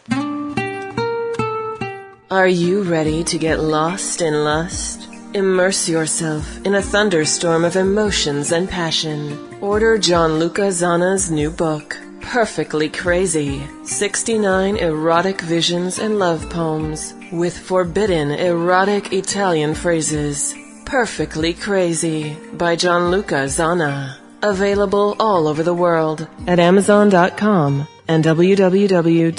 Are you ready to get lost in lust? Immerse yourself in a thunderstorm of emotions and passion. Order John luca-zanna's new book, Perfectly Crazy, 69 erotic visions and love poems with forbidden erotic Italian phrases. Perfectly Crazy by John luca-zanna. Available all over the world at Amazon.com and www.zanna.us.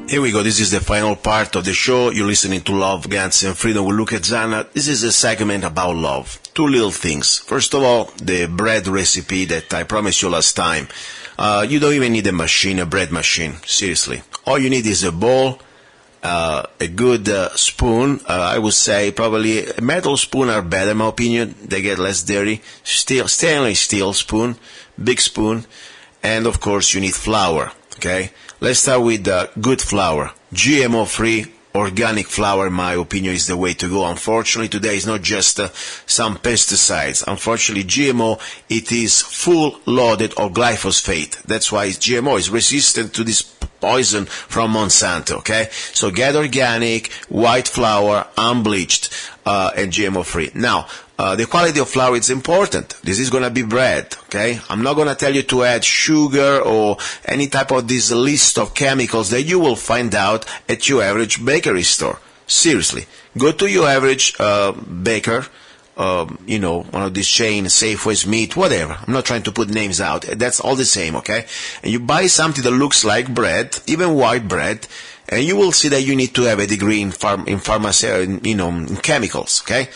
Here we go. This is the final part of the show. You're listening to Love, Guns, and Freedom with luca-zanna. This is a segment about love. Two little things. First of all, the bread recipe that I promised you last time. You don't even need a bread machine. Seriously. All you need is a bowl, a good spoon. I would say probably a metal spoon are better, in my opinion. They get less dirty. Stainless steel spoon, big spoon. And, of course, you need flour. Okay? Let's start with good flour. GMO-free, organic flour, in my opinion, is the way to go. Unfortunately, today is not just some pesticides. Unfortunately, GMO, it is full loaded of glyphosate. That's why it's GMO. It's resistant to this poison from Monsanto, okay? So get organic, white flour, unbleached, and GMO-free. Now, the quality of flour is important. This is going to be bread, okay? I'm not going to tell you to add sugar or any type of this list of chemicals that you will find out at your average bakery store. Seriously. Go to your average baker, one of these chains, Safeway's Meat, whatever. I'm not trying to put names out. That's all the same, okay? And you buy something that looks like bread, even white bread, and you will see that you need to have a degree in pharmacy, in chemicals, okay?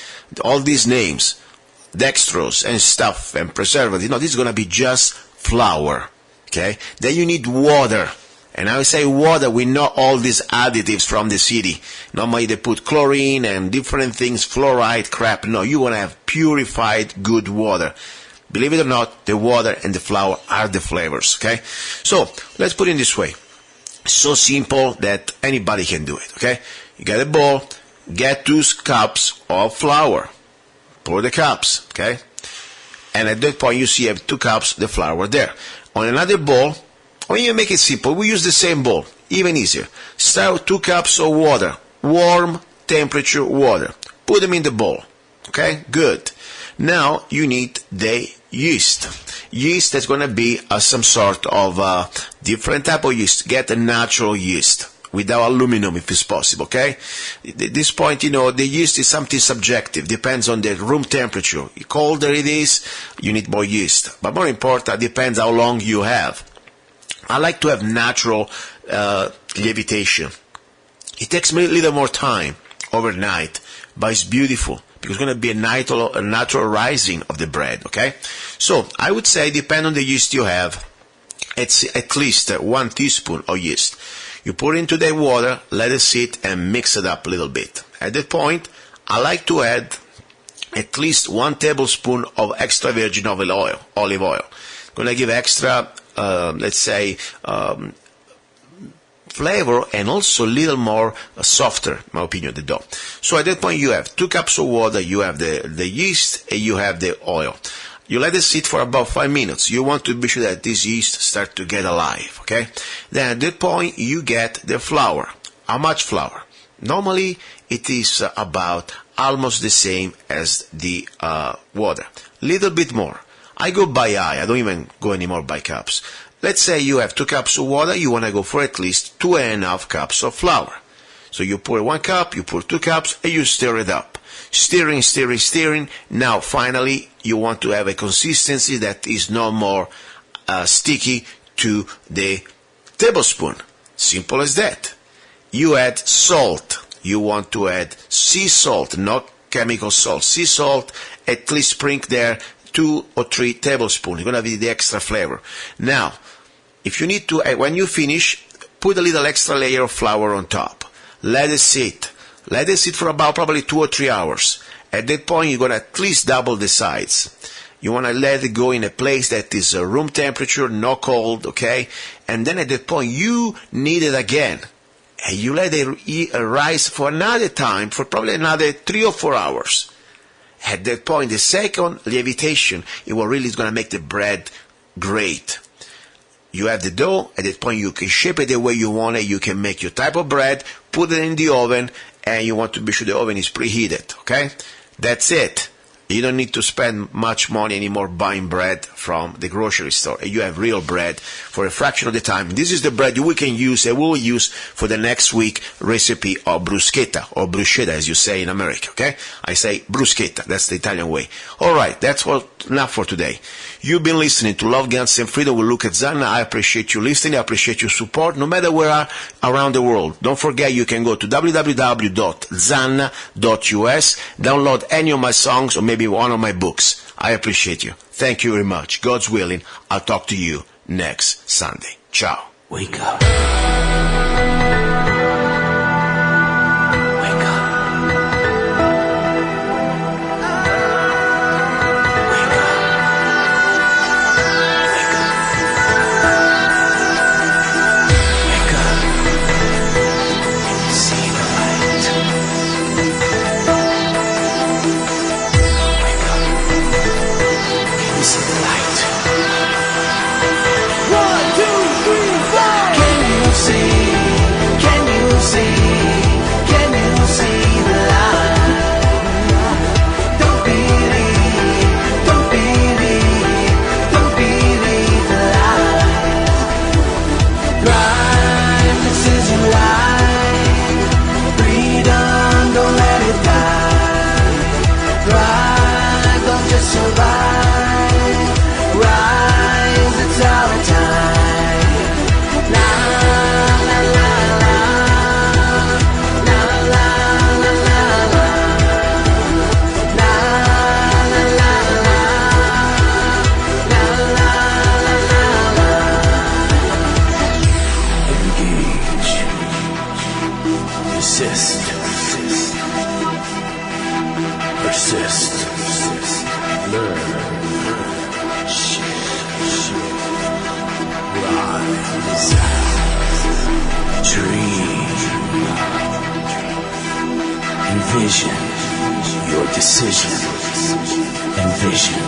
All these names, dextrose and stuff and preservative, this is going to be just flour, okay? Then you need water. And I say water with not all these additives from the city. Normally they put chlorine and different things, fluoride, crap. No, you want to have purified, good water. Believe it or not, the water and the flour are the flavors, okay? So, let's put it this way. So simple that anybody can do it, okay? You get a bowl, get 2 cups of flour. Pour the cups, okay? And at that point, you see you have 2 cups, the flour there. On another bowl, when you make it simple, we use the same bowl. Even easier. Start with 2 cups of water, warm temperature water. Put them in the bowl. Okay, good. Now you need the yeast. Yeast is going to be some sort of different type of yeast. Get a natural yeast without aluminum if it's possible, okay? At this point, the yeast is something subjective. Depends on the room temperature. The colder it is, you need more yeast. But more important, depends how long you have. I like to have natural levitation. It takes me a little more time overnight, but it's beautiful because it's going to be a natural rising of the bread, okay? So I would say, depending on the yeast you have, it's at least 1 teaspoon of yeast. You pour into the water, let it sit, and mix it up a little bit. At that point, I like to add at least 1 tablespoon of extra virgin olive oil. Going to give extra, flavor and also a little more softer, in my opinion, the dough. So at that point, you have 2 cups of water, you have the yeast, and you have the oil. You let it sit for about 5 minutes. You want to be sure that this yeast start to get alive, okay? Then at that point, you get the flour. How much flour? Normally, it is about almost the same as the water. Little bit more. I go by eye. I don't even go anymore by cups. Let's say you have 2 cups of water. You want to go for at least 2.5 cups of flour. So you pour 1 cup, you pour 2 cups, and you stir it up. Stirring, stirring, stirring. Now, finally, you want to have a consistency that is no more sticky to the tablespoon. Simple as that. You add salt. You want to add sea salt, not chemical salt. Sea salt, at least sprinkle there 2 or 3 tablespoons. You're going to have the extra flavor. Now, if you need to, when you finish, put a little extra layer of flour on top. Let it sit. Let it sit for about probably 2 or 3 hours. At that point, you're going to at least double the size. You want to let it go in a place that is room temperature, no cold, okay? And then at that point, you knead it again. And you let it rise for another time, for probably another 3 or 4 hours. At that point, the second levitation, it will really is going to make the bread great. You have the dough. At that point, you can shape it the way you want it. You can make your type of bread, put it in the oven, and you want to be sure the oven is preheated, okay? That's it. You don't need to spend much money anymore buying bread from the grocery store. You have real bread for a fraction of the time. This is the bread we can use and we will use for the next week recipe of bruschetta, or bruschetta as you say in America, okay? I say bruschetta, that's the Italian way. Alright, that's enough for today. You've been listening to Love, Guns and Freedom with luca-zanna. I appreciate you listening, I appreciate your support, no matter where you are around the world. Don't forget you can go to www.zanna.us, download any of my songs or maybe one of my books. I appreciate you. Thank you very much. God's willing, I'll talk to you next Sunday. Ciao. Wake up. Persist. Learn. Rise. Dream. Envision your decision and vision.